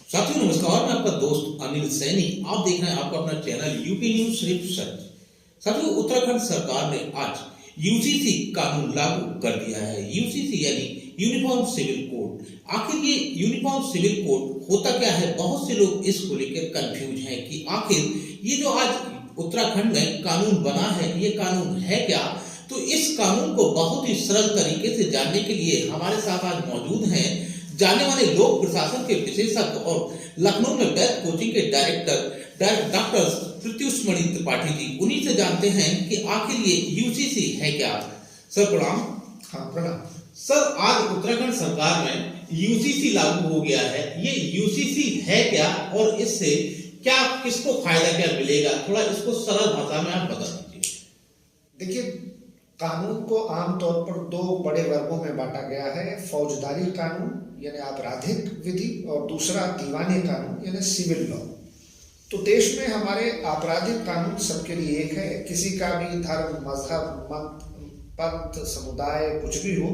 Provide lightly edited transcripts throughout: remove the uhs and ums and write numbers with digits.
साथियों नमस्कार, मैं आपका दोस्त अनिल सैनी। आप देख रहे हैं आपका अपना चैनल यूपी न्यूज सिर्फ सच। साथियों, उत्तराखंड सरकार ने आज यूसीसी कानून लागू कर दिया है। यूसीसी यानी यूनिफॉर्म सिविल कोड। आखिर ये यूनिफॉर्म सिविल कोड होता क्या है? बहुत से लोग इसको लेकर कंफ्यूज हैं कि आखिर ये जो आज उत्तराखंड में कानून बना है, ये कानून है क्या? तो इस कानून को बहुत ही सरल तरीके से जानने के लिए हमारे साथ आज मौजूद हैं जाने वाले लोक प्रशासन के विशेषज्ञ और लखनऊ में बैच कोचिंग के डायरेक्टर डॉक्टर प्रत्युष्मणि त्रिपाठी जी। उन्हीं से जानते हैं कि आखिर ये यूसीसी है क्या। सर प्रणाम। हाँ प्रणाम। सर, आज उत्तराखंड सरकार में यूसीसी लागू हो गया है। ये यूसीसी है क्या और इससे क्या किसको फायदा क्या मिलेगा? थोड़ा इसको सरल भाषा में आप बता दीजिए। देखिए, कानून को आमतौर पर दो बड़े वर्गों में बांटा गया है। फौजदारी कानून यानी आपराधिक विधि और दूसरा दीवानी कानून यानी सिविल लॉ। तो देश में हमारे आपराधिक कानून सबके लिए एक है। किसी का भी धर्म, मजहब, मत, पंथ, समुदाय कुछ भी हो,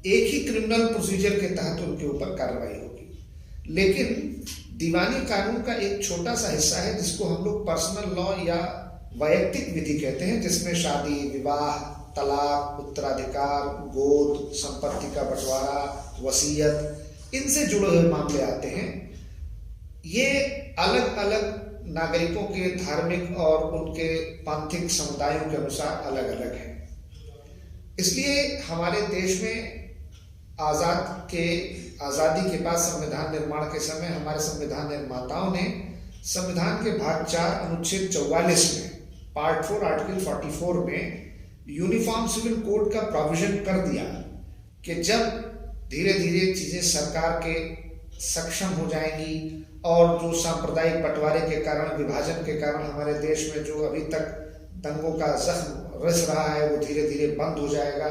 एक ही क्रिमिनल प्रोसीजर के तहत उनके ऊपर कार्रवाई होगी। लेकिन दीवानी कानून का एक छोटा सा हिस्सा है जिसको हम लोग पर्सनल लॉ या वैयक्तिक विधि कहते हैं, जिसमें शादी, विवाह, तलाक, उत्तराधिकार, गोद, संपत्ति का बंटवारा, वसीयत, इनसे जुड़े हुए मामले आते हैं। ये अलग अलग नागरिकों के धार्मिक और उनके पांथिक समुदायों के अनुसार अलग अलग है। इसलिए हमारे देश में आज़ादी के बाद संविधान निर्माण के समय हमारे संविधान निर्माताओं ने संविधान के भाग 4 अनुच्छेद 44 में पार्ट 4 आर्टिकल 44 में यूनिफॉर्म सिविल कोड का प्रोविजन कर दिया कि जब धीरे धीरे चीजें सरकार के सक्षम हो जाएंगी और जो सांप्रदायिक बंटवारे के कारण, विभाजन के कारण हमारे देश में जो अभी तक दंगों का जख्म रिस रहा है वो धीरे धीरे बंद हो जाएगा।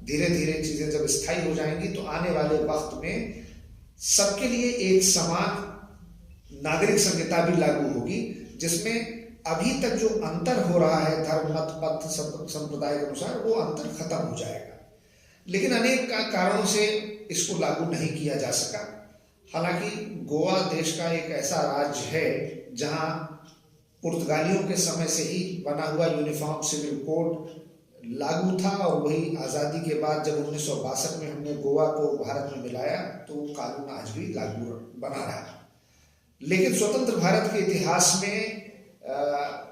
धीरे धीरे चीजें जब स्थायी हो जाएंगी तो आने वाले वक्त में सबके लिए एक समान नागरिक संहिता भी लागू होगी, जिसमें अभी तक जो अंतर हो रहा है धर्म, मत, पंथ, संप्रदाय के अनुसार, वो अंतर खत्म हो जाएगा। लेकिन अनेक कारणों से इसको लागू नहीं किया जा सका। हालांकि गोवा देश का एक ऐसा राज्य है जहां पुर्तगालियों के समय से ही बना हुआ यूनिफॉर्म सिविल कोड लागू था और वही आज़ादी के बाद जब 1962 में हमने गोवा को भारत में मिलाया तो वो कानून आज भी लागू बना रहा। लेकिन स्वतंत्र भारत के इतिहास में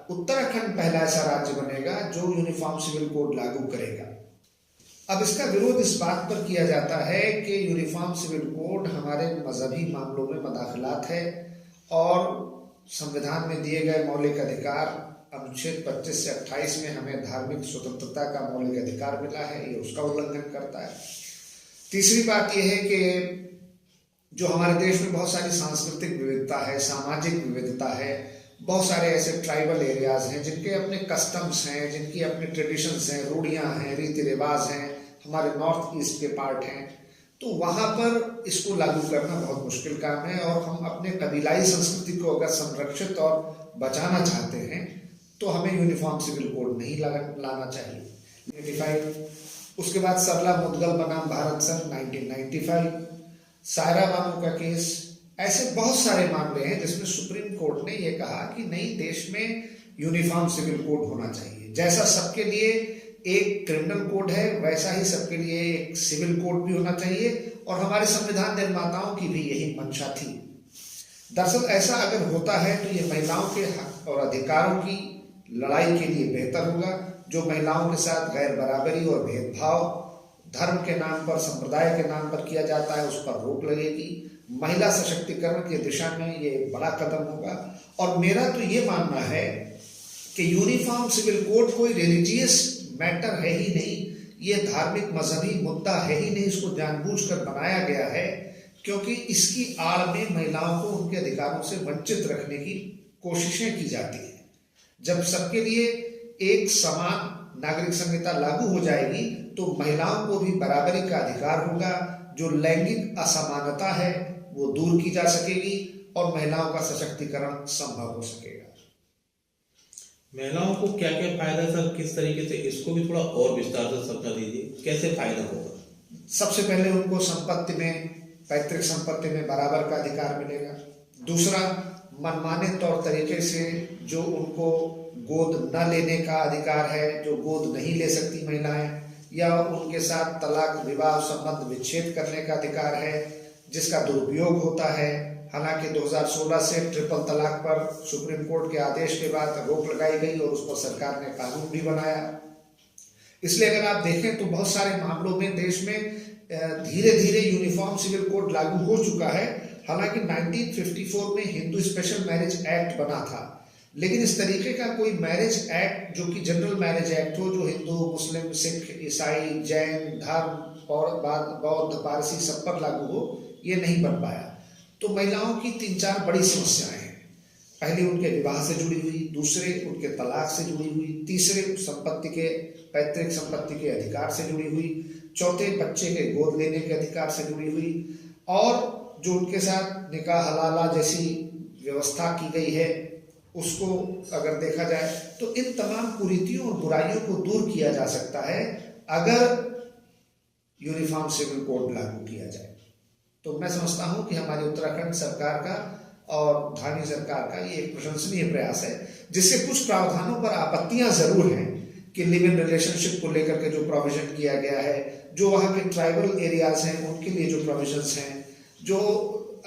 उत्तराखंड पहला ऐसा राज्य बनेगा जो यूनिफॉर्म सिविल कोड लागू करेगा। अब इसका विरोध इस बात पर किया जाता है कि यूनिफॉर्म सिविल कोड हमारे मजहबी मामलों में मदाखलात है और संविधान में दिए गए मौलिक अधिकार अनुच्छेद 25 से 28 में हमें धार्मिक स्वतंत्रता का मौलिक अधिकार मिला है, ये उसका उल्लंघन करता है। तीसरी बात यह है कि जो हमारे देश में बहुत सारी सांस्कृतिक विविधता है, सामाजिक विविधता है, बहुत सारे ऐसे ट्राइबल एरियाज हैं जिनके अपने कस्टम्स हैं, जिनकी अपने ट्रेडिशंस हैं, रूढ़ियाँ हैं, रीति रिवाज हैं, हमारे नॉर्थ ईस्ट के पार्ट हैं। तो वहाँ पर इसको लागू करना बहुत मुश्किल काम है और हम अपने कबीलाई संस्कृति को अगर संरक्षित और बचाना चाहते हैं तो हमें यूनिफॉर्म सिविल कोड नहीं लाना चाहिए। 95 उसके बाद सरला मुदगल बनाम भारत सन 1995, सायरा बानो का केस, ऐसे बहुत सारे मामले हैं जिसमें सुप्रीम कोर्ट ने यह कहा कि नहीं, देश में यूनिफॉर्म सिविल कोड होना चाहिए। जैसा सबके लिए एक क्रिमिनल कोड है वैसा ही सबके लिए एक सिविल कोड भी होना चाहिए और हमारे संविधान निर्माताओं की भी यही मंशा थी। दरअसल ऐसा अगर होता है तो ये महिलाओं के हक और अधिकारों की लड़ाई के लिए बेहतर होगा। जो महिलाओं के साथ गैर बराबरी और भेदभाव धर्म के नाम पर, संप्रदाय के नाम पर किया जाता है, उस पर रोक लगेगी। महिला सशक्तिकरण की दिशा में ये बड़ा कदम होगा। और मेरा तो ये मानना है कि यूनिफॉर्म सिविल कोड कोई रिलीजियस मैटर है ही नहीं, ये धार्मिक मजहबी मुद्दा है ही नहीं। इसको जानबूझकर बनाया गया है क्योंकि इसकी आड़ में महिलाओं को उनके अधिकारों से वंचित रखने की कोशिशें की जाती हैं। जब सबके लिए एक समान नागरिक संहिता लागू हो जाएगी तो महिलाओं को भी बराबरी का अधिकार होगा। जो लैंगिक असमानता है वो दूर की जा सकेगी और महिलाओं का सशक्तिकरण संभव हो सकेगा। महिलाओं को क्या क्या फायदा सर, किस तरीके से, इसको भी थोड़ा और विस्तार से समझा दीजिए, कैसे फायदा होगा? सबसे पहले उनको संपत्ति में, पैतृक संपत्ति में बराबर का अधिकार मिलेगा। दूसरा, मनमाने तौर तरीके से जो उनको गोद न लेने का अधिकार है, जो गोद नहीं ले सकती महिलाएं, या उनके साथ तलाक, विवाह संबंध विच्छेद करने का अधिकार है, जिसका दुरुपयोग होता है। हालांकि 2016 से ट्रिपल तलाक पर सुप्रीम कोर्ट के आदेश के बाद रोक लगाई गई और उस पर सरकार ने कानून भी बनाया। इसलिए अगर आप देखें तो बहुत सारे मामलों में देश में धीरे धीरे यूनिफॉर्म सिविल कोड लागू हो चुका है। हालांकि 1954 में हिंदू स्पेशल मैरिज एक्ट बना था, लेकिन इस तरीके का कोई मैरिज एक्ट जो कि जनरल मैरिज एक्ट हो, जो हिंदू, मुस्लिम, सिख, ईसाई, जैन धर्म और बौद्ध, पारसी सब पर लागू हो, ये नहीं बन पाया। तो महिलाओं की 3-4 बड़ी समस्याएं हैं। पहली उनके विवाह से जुड़ी हुई, दूसरे उनके तलाक से जुड़ी हुई, तीसरे संपत्ति के, पैतृक संपत्ति के अधिकार से जुड़ी हुई, चौथे बच्चे के गोद लेने के अधिकार से जुड़ी हुई, और जो उनके साथ निकाह हलाला जैसी व्यवस्था की गई है उसको अगर देखा जाए तो इन तमाम कुरीतियों और बुराइयों को दूर किया जा सकता है अगर यूनिफॉर्म सिविल कोड लागू किया जाए। तो मैं समझता हूं कि हमारी उत्तराखंड सरकार का और धानी सरकार का ये एक प्रशंसनीय प्रयास है, जिससे कुछ प्रावधानों पर आपत्तियां जरूर हैं कि लिव इन रिलेशनशिप को लेकर के जो प्रोविजन किया गया है, जो वहाँ के ट्राइबल एरियाज हैं उनके लिए जो प्रोविजंस हैं, जो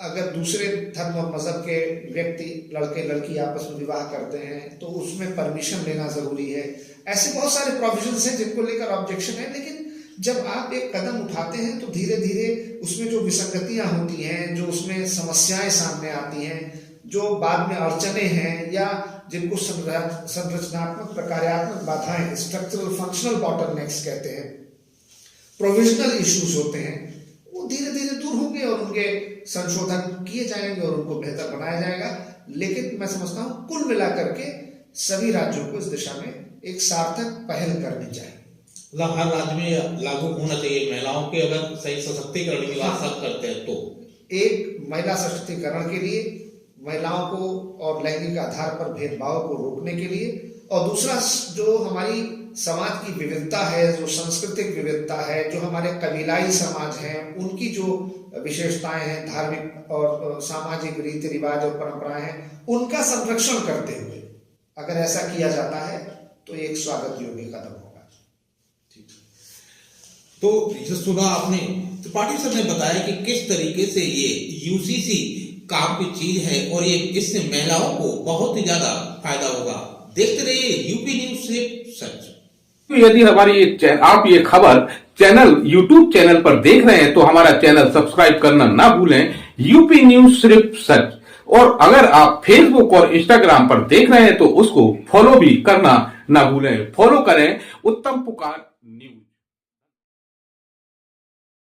अगर दूसरे धर्म और मजहब के व्यक्ति, लड़के लड़की आपस में विवाह करते हैं तो उसमें परमिशन लेना जरूरी है। ऐसे बहुत सारे प्रोविजंस हैं जिनको लेकर ऑब्जेक्शन है, लेकिन जब आप एक कदम उठाते हैं तो धीरे धीरे उसमें जो विसंगतियां होती हैं, जो उसमें समस्याएं सामने आती हैं, जो बाद में अड़चने हैं या जिनको संरचनात्मक प्रकार्यात्मक बाधाएं, स्ट्रक्चरल फंक्शनल बॉटलनेक्स कहते हैं, प्रोविजनल इश्यूज होते हैं, वो धीरे धीरे दूर होंगे और उनके संशोधन किए जाएंगे और उनको बेहतर बनाया जाएगा। लेकिन मैं समझता हूँ कुल मिलाकर के सभी राज्यों को इस दिशा में एक सार्थक पहल करनी चाहिए। हर राज्य में लागू होना चाहिए महिलाओं के, अगर सही सशक्तिकरण की बात सब करते हैं तो। एक, महिला सशक्तिकरण के लिए, महिलाओं को और लैंगिक आधार पर भेदभाव को रोकने के लिए, और दूसरा जो हमारी समाज की विविधता है, जो सांस्कृतिक विविधता है, जो हमारे कबीलाई समाज हैं उनकी जो विशेषताएं हैं, धार्मिक और सामाजिक रीति रिवाज और परंपराएं हैं, उनका संरक्षण करते हुए अगर ऐसा किया जाता है तो एक स्वागत योग्य कदम होगा। तो जो सुना आपने, त्रिपाठी सर ने बताया कि किस तरीके से ये यूसीसी काम की चीज है और ये इससे महिलाओं को बहुत ही ज्यादा फायदा होगा। देखते रहिए यूपी न्यूज सिर्फ सच। तो यदि हमारी आप ये खबर चैनल यूट्यूब चैनल पर देख रहे हैं तो हमारा चैनल सब्सक्राइब करना ना भूलें, यूपी न्यूज सिर्फ सच। और अगर आप फेसबुक और इंस्टाग्राम पर देख रहे हैं तो उसको फॉलो भी करना ना भूलें। फॉलो करें उत्तम पुकार न्यूज।